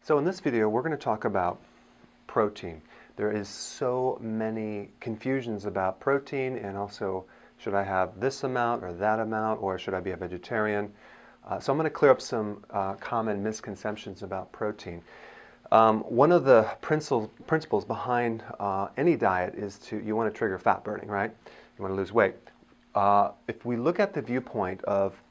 So in this video, we're going to talk about protein. There is so many confusions about protein, and also should I have this amount or that amount, or should I be a vegetarian? So I'm going to clear up some common misconceptions about protein. One of the principles behind any diet is you want to trigger fat burning, right? You want to lose weight. If we look at the viewpoint of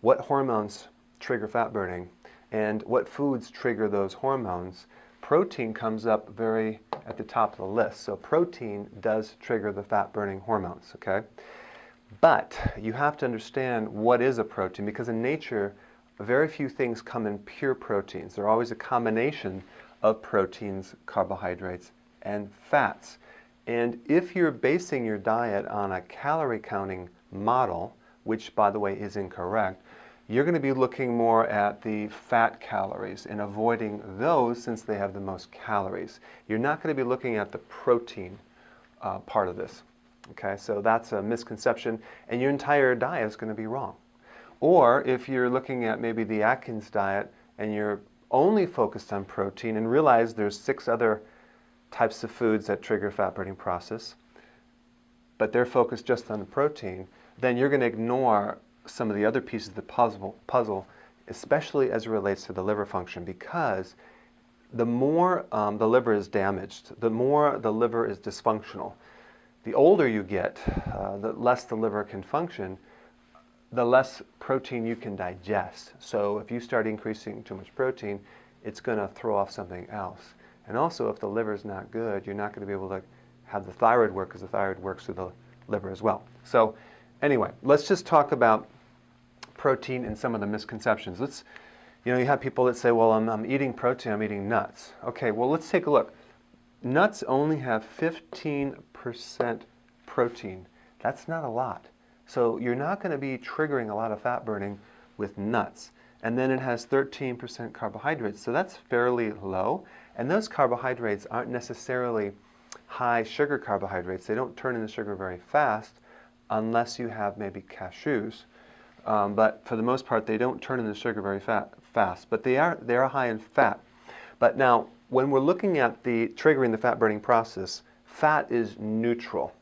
what hormones trigger fat burning and what foods trigger those hormones, protein comes up very at the top of the list. So protein does trigger the fat burning hormones, okay? But you have to understand what is a protein, because in nature, very few things come in pure proteins. They're always a combination of proteins, carbohydrates, and fats. And if you're basing your diet on a calorie counting model, which by the way is incorrect, you're going to be looking more at the fat calories and avoiding those since they have the most calories. You're not going to be looking at the protein part of this. Okay, so that's a misconception, and your entire diet is going to be wrong. Or if you're looking at maybe the Atkins diet and you're only focused on protein and realize there's 6 other types of foods that trigger fat burning process, but they're focused just on the protein, then you're going to ignore some of the other pieces of the puzzle, especially as it relates to the liver function, because the more the liver is damaged, the more the liver is dysfunctional. The older you get, the less the liver can function, the less protein you can digest. So if you start increasing too much protein, it's going to throw off something else. And also, if the liver is not good, you're not going to be able to have the thyroid work, because the thyroid works through the liver as well. So anyway, let's just talk about protein and some of the misconceptions. You have people that say, well, I'm eating protein, I'm eating nuts. Okay, well, let's take a look. Nuts only have 15% protein. That's not a lot. So you're not going to be triggering a lot of fat burning with nuts. And then it has 13% carbohydrates, so that's fairly low. And those carbohydrates aren't necessarily high sugar carbohydrates. They don't turn into sugar very fast unless you have maybe cashews. But for the most part, they don't turn into sugar very fast. But they are high in fat. But now, when we're looking at the triggering the fat burning process, fat is neutral.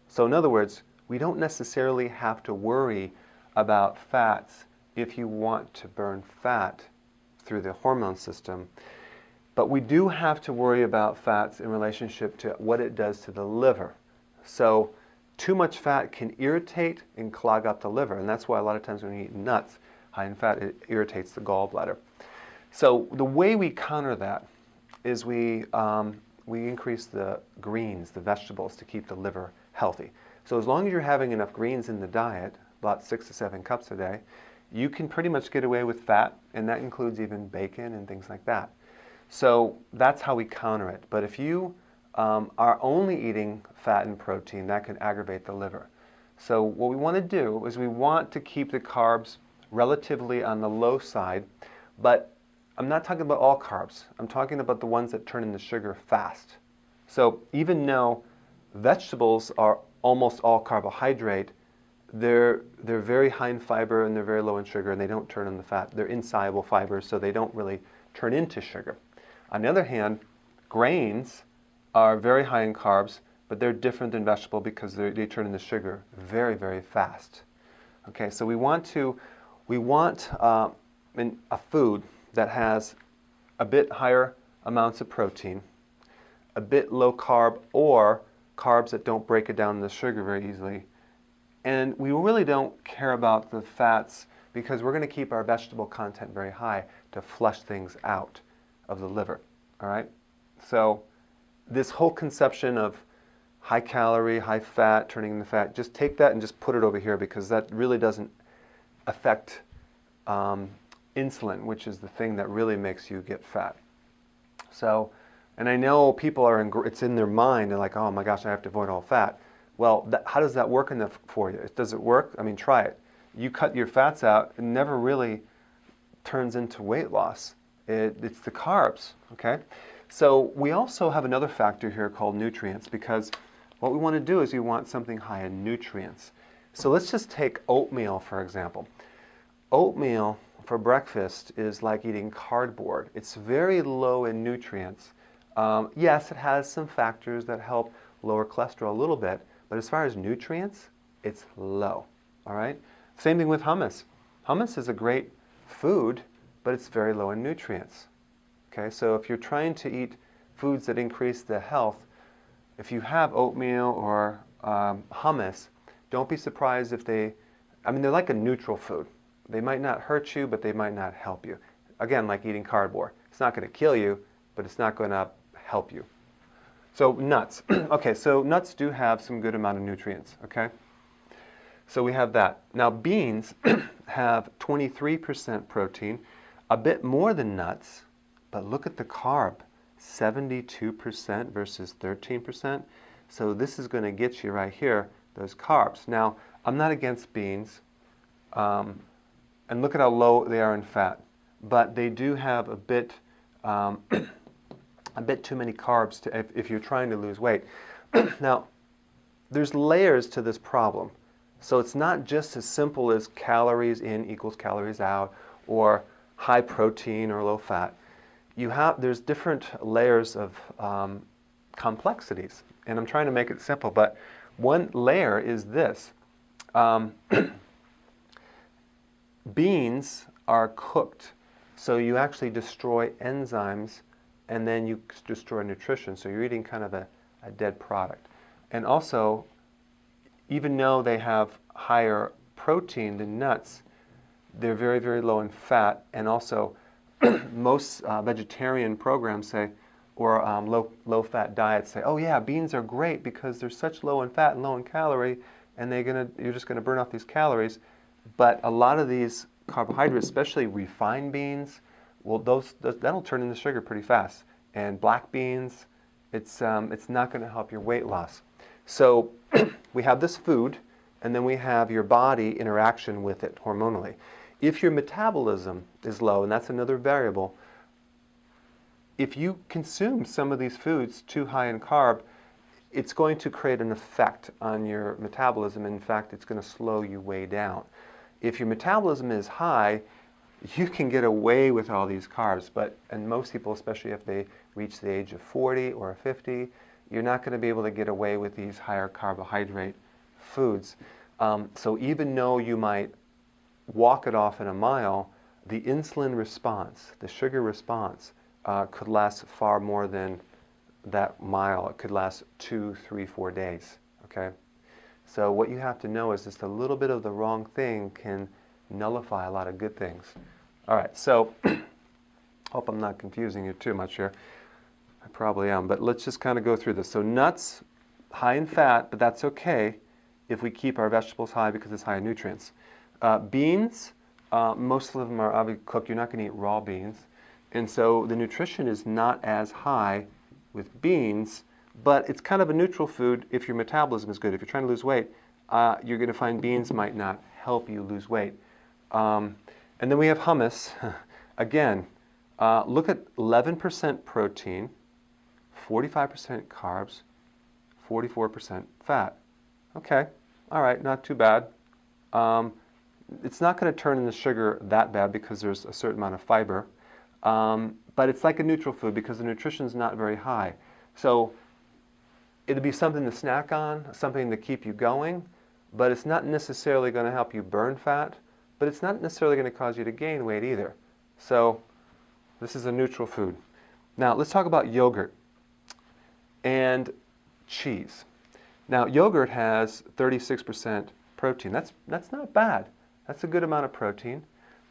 So in other words, we don't necessarily have to worry about fats if you want to burn fat through the hormone system. But we do have to worry about fats in relationship to what it does to the liver. So too much fat can irritate and clog up the liver, and that's why a lot of times when you eat nuts high in fat, it irritates the gallbladder. So the way we counter that is we increase the greens, the vegetables, to keep the liver healthy. So as long as you're having enough greens in the diet, about 6 to 7 cups a day, you can pretty much get away with fat, and that includes even bacon and things like that. So that's how we counter it. But if you are only eating fat and protein, that can aggravate the liver. So what we want to do is we want to keep the carbs relatively on the low side, but I'm not talking about all carbs. I'm talking about the ones that turn into sugar fast. So even though vegetables are almost all carbohydrate, they're very high in fiber and they're very low in sugar, and they don't turn into fat. They're insoluble fibers, so they don't really turn into sugar. On the other hand, grains are very high in carbs, but they're different than vegetable because they turn into sugar very, very fast. Okay, so we want a food that has a bit higher amounts of protein, a bit low carb, or carbs that don't break it down into sugar very easily. And we really don't care about the fats because we're going to keep our vegetable content very high to flush things out of the liver. All right? So this whole conception of high calorie, high fat, turning into fat, just take that and just put it over here, because that really doesn't affect insulin, which is the thing that really makes you get fat. So, and I know people it's in their mind, they're like, oh my gosh, I have to avoid all fat. Well, how does that work for you? Does it work? I mean, try it. You cut your fats out, it never really turns into weight loss. It's the carbs, okay? So we also have another factor here called nutrients, because what we want to do is we want something high in nutrients. So let's just take oatmeal, for example. Oatmeal for breakfast is like eating cardboard. It's very low in nutrients. Yes, it has some factors that help lower cholesterol a little bit, but as far as nutrients, it's low. All right? Same thing with hummus. Hummus is a great food, but it's very low in nutrients. Okay, so if you're trying to eat foods that increase the health, if you have oatmeal or hummus, don't be surprised if they're like a neutral food. They might not hurt you, but they might not help you. Again, like eating cardboard. It's not going to kill you, but it's not going to help you. So nuts. Okay, so nuts do have some good amount of nutrients, okay? So we have that. Now beans have 23% protein, a bit more than nuts, but look at the carb, 72% versus 13%. So this is going to get you right here, those carbs. Now, I'm not against beans, and look at how low they are in fat, but they do have a bit too many carbs if you're trying to lose weight. Now, there's layers to this problem. So it's not just as simple as calories in equals calories out, or high protein or low fat. There's different layers of complexities, and I'm trying to make it simple, but one layer is this. Beans are cooked, so you actually destroy enzymes, and then you destroy nutrition, so you're eating kind of a dead product. And also, even though they have higher protein than nuts, they're very, very low in fat, and also most vegetarian programs say, or low-fat diets say, oh yeah, beans are great because they're such low in fat and low in calorie, and you're just going to burn off these calories. But a lot of these carbohydrates, especially refined beans, well, that'll turn into sugar pretty fast. And black beans, it's not going to help your weight loss. So we have this food, and then we have your body interaction with it hormonally. If your metabolism is low, and that's another variable, if you consume some of these foods too high in carb, it's going to create an effect on your metabolism. In fact, it's going to slow you way down. If your metabolism is high, you can get away with all these carbs, and most people, especially if they reach the age of 40 or 50, you're not going to be able to get away with these higher carbohydrate foods. So even though you might walk it off in a mile, the insulin response, the sugar response, could last far more than that mile. It could last 2, 3, 4 days, okay? So what you have to know is just a little bit of the wrong thing can nullify a lot of good things. All right, so hope I'm not confusing you too much here. I probably am, but let's just kind of go through this. So nuts, high in fat, but that's okay if we keep our vegetables high because it's high in nutrients. Beans, most of them are obviously cooked. You're not going to eat raw beans. And so the nutrition is not as high with beans, but it's kind of a neutral food if your metabolism is good. If you're trying to lose weight, you're going to find beans might not help you lose weight. And then we have hummus. Again, look at 11% protein, 45% carbs, 44% fat. Okay, all right, not too bad. It's not going to turn into sugar that bad because there's a certain amount of fiber. But it's like a neutral food because the nutrition is not very high. So it'll be something to snack on, something to keep you going, but it's not necessarily going to help you burn fat, but it's not necessarily going to cause you to gain weight either. So this is a neutral food. Now let's talk about yogurt and cheese. Now yogurt has 36% protein. That's not bad. That's a good amount of protein.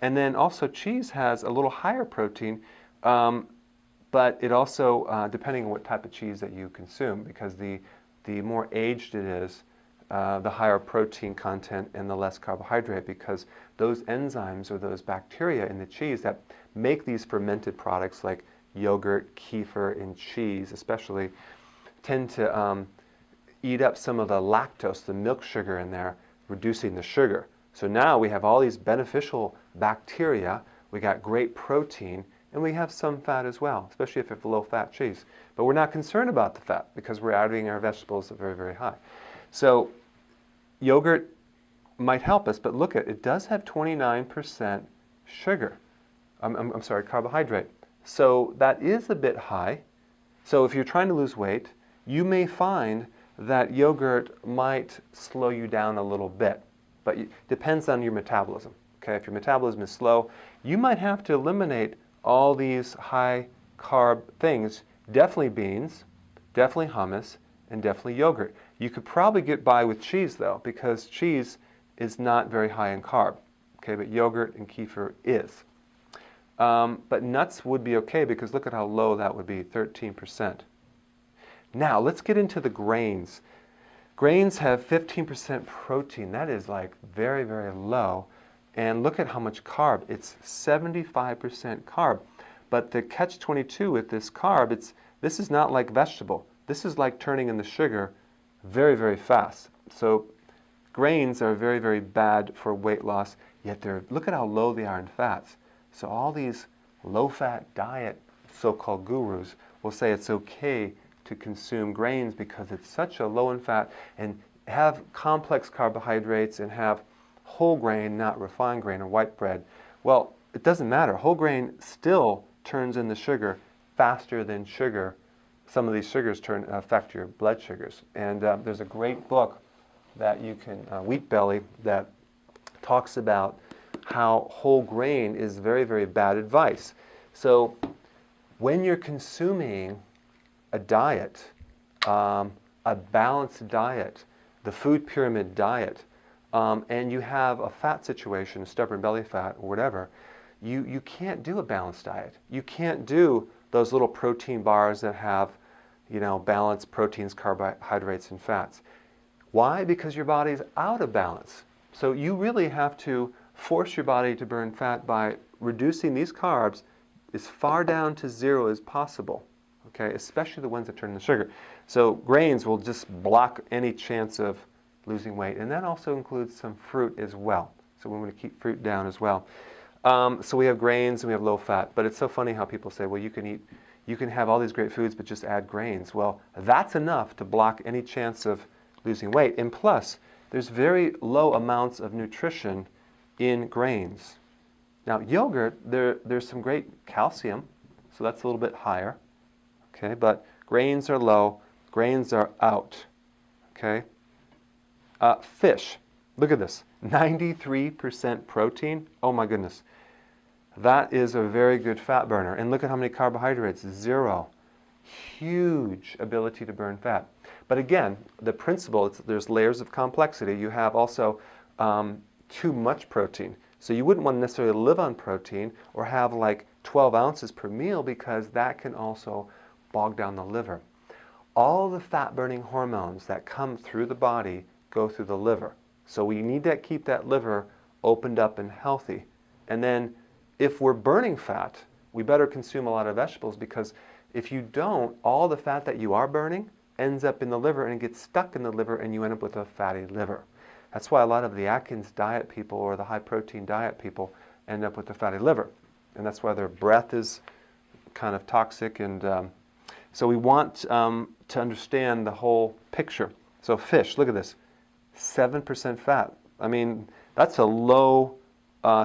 And then also cheese has a little higher protein, but it also, depending on what type of cheese that you consume, because the more aged it is, the higher protein content and the less carbohydrate, because those enzymes or those bacteria in the cheese that make these fermented products like yogurt, kefir, and cheese especially, tend to eat up some of the lactose, the milk sugar in there, reducing the sugar. So now we have all these beneficial bacteria, we got great protein, and we have some fat as well, especially if it's a low-fat cheese. But we're not concerned about the fat because we're adding our vegetables very, very high. So yogurt might help us, but look at it does have 29% sugar. I'm sorry, carbohydrate. So that is a bit high. So if you're trying to lose weight, you may find that yogurt might slow you down a little bit, but it depends on your metabolism. Okay, if your metabolism is slow, you might have to eliminate all these high carb things. Definitely beans, definitely hummus, and definitely yogurt. You could probably get by with cheese though, because cheese is not very high in carb. Okay, but yogurt and kefir is. But nuts would be okay because look at how low that would be, 13%. Now let's get into the grains. Grains have 15% protein. That is like very, very low. And look at how much carb. It's 75% carb. But the catch-22 with this carb, this is not like vegetable. This is like turning in the sugar very, very fast. So grains are very, very bad for weight loss, yet look at how low they are in fats. So all these low-fat diet so-called gurus will say it's okay to consume grains because it's such a low in fat and have complex carbohydrates and have whole grain, not refined grain or white bread. Well, it doesn't matter. Whole grain still turns in the sugar faster than sugar. Some of these sugars affect your blood sugars. And there's a great book that you can, Wheat Belly, that talks about how whole grain is very, very bad advice. So when you're consuming a diet, a balanced diet, the food pyramid diet, and you have a fat situation, a stubborn belly fat or whatever, you can't do a balanced diet. You can't do those little protein bars that have, balanced proteins, carbohydrates, and fats. Why? Because your body's out of balance. So you really have to force your body to burn fat by reducing these carbs as far down to zero as possible. Okay, especially the ones that turn into sugar. So grains will just block any chance of losing weight, and that also includes some fruit as well. So we want to keep fruit down as well. So we have grains and we have low fat, but it's so funny how people say, well, you can have all these great foods, but just add grains. Well, that's enough to block any chance of losing weight. And plus, there's very low amounts of nutrition in grains. Now, yogurt, there's some great calcium, so that's a little bit higher. Okay, but grains are low, grains are out. Okay, fish, look at this, 93% protein. Oh my goodness, that is a very good fat burner. And look at how many carbohydrates, 0. Huge ability to burn fat. But again, the principle, there's layers of complexity. You have also too much protein. So you wouldn't want to necessarily live on protein or have like 12 ounces per meal because that can also bog down the liver. All the fat-burning hormones that come through the body go through the liver. So we need to keep that liver opened up and healthy. And then if we're burning fat, we better consume a lot of vegetables because if you don't, all the fat that you are burning ends up in the liver and it gets stuck in the liver and you end up with a fatty liver. That's why a lot of the Atkins diet people or the high-protein diet people end up with a fatty liver. And that's why their breath is kind of toxic. And so we want to understand the whole picture. So fish, look at this, 7% fat. I mean, that's a low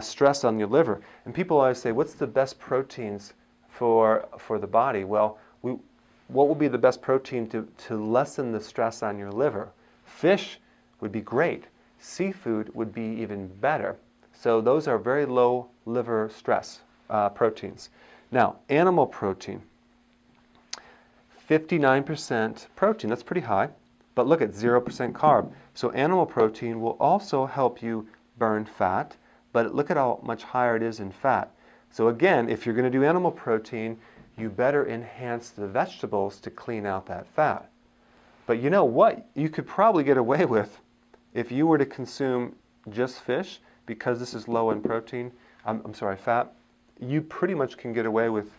stress on your liver. And people always say, what's the best proteins for the body? Well, what would be the best protein to lessen the stress on your liver? Fish would be great. Seafood would be even better. So those are very low liver stress proteins. Now, animal protein, 59% protein. That's pretty high. But look at 0% carb. So animal protein will also help you burn fat, but look at how much higher it is in fat. So again, if you're going to do animal protein, you better enhance the vegetables to clean out that fat. But you know what? You could probably get away with if you were to consume just fish, because this is low in protein, fat, you pretty much can get away with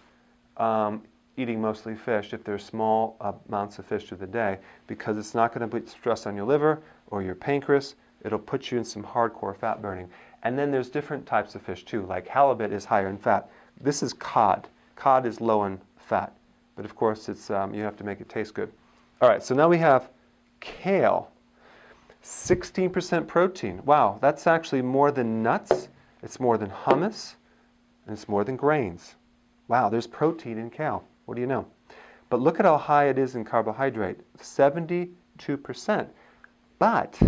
eating mostly fish if there's small amounts of fish through the day, because it's not going to put stress on your liver or your pancreas. It'll put you in some hardcore fat burning. And then there's different types of fish too, like halibut is higher in fat. This is cod. Cod is low in fat, but of course it's you have to make it taste good. All right, so now we have kale. 16% protein. Wow, that's actually more than nuts, it's more than hummus, and it's more than grains. Wow, there's protein in kale. What do you know? But look at how high it is in carbohydrate, 72%. But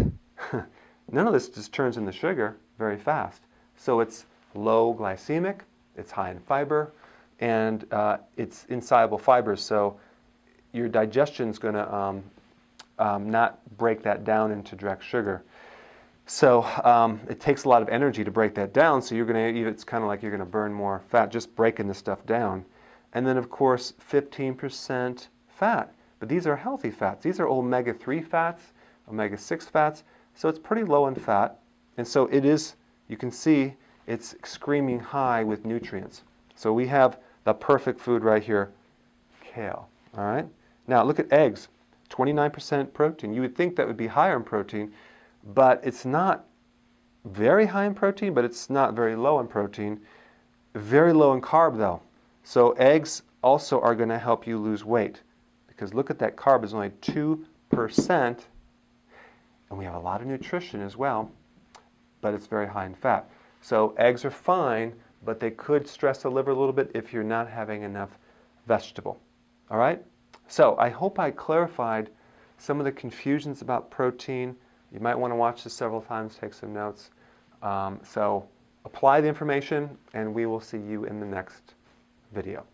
none of this just turns into sugar very fast. So it's low glycemic, it's high in fiber, and it's insoluble fibers. So your digestion's going to not break that down into direct sugar. So it takes a lot of energy to break that down, so you're going to eat, it's kind of like you're going to burn more fat just breaking this stuff down. And then, of course, 15% fat. But these are healthy fats. These are omega-3 fats, omega-6 fats, so it's pretty low in fat. And so it is, you can see, it's screaming high with nutrients. So we have the perfect food right here, kale. All right? Now, look at eggs, 29% protein. You would think that would be higher in protein, but it's not very high in protein, but it's not very low in protein. Very low in carb, though. So eggs also are going to help you lose weight, because look at that carb is only 2%, and we have a lot of nutrition as well, but it's very high in fat. So eggs are fine, but they could stress the liver a little bit if you're not having enough vegetable. All right? So I hope I clarified some of the confusions about protein. You might want to watch this several times, take some notes. So apply the information, and we will see you in the next video.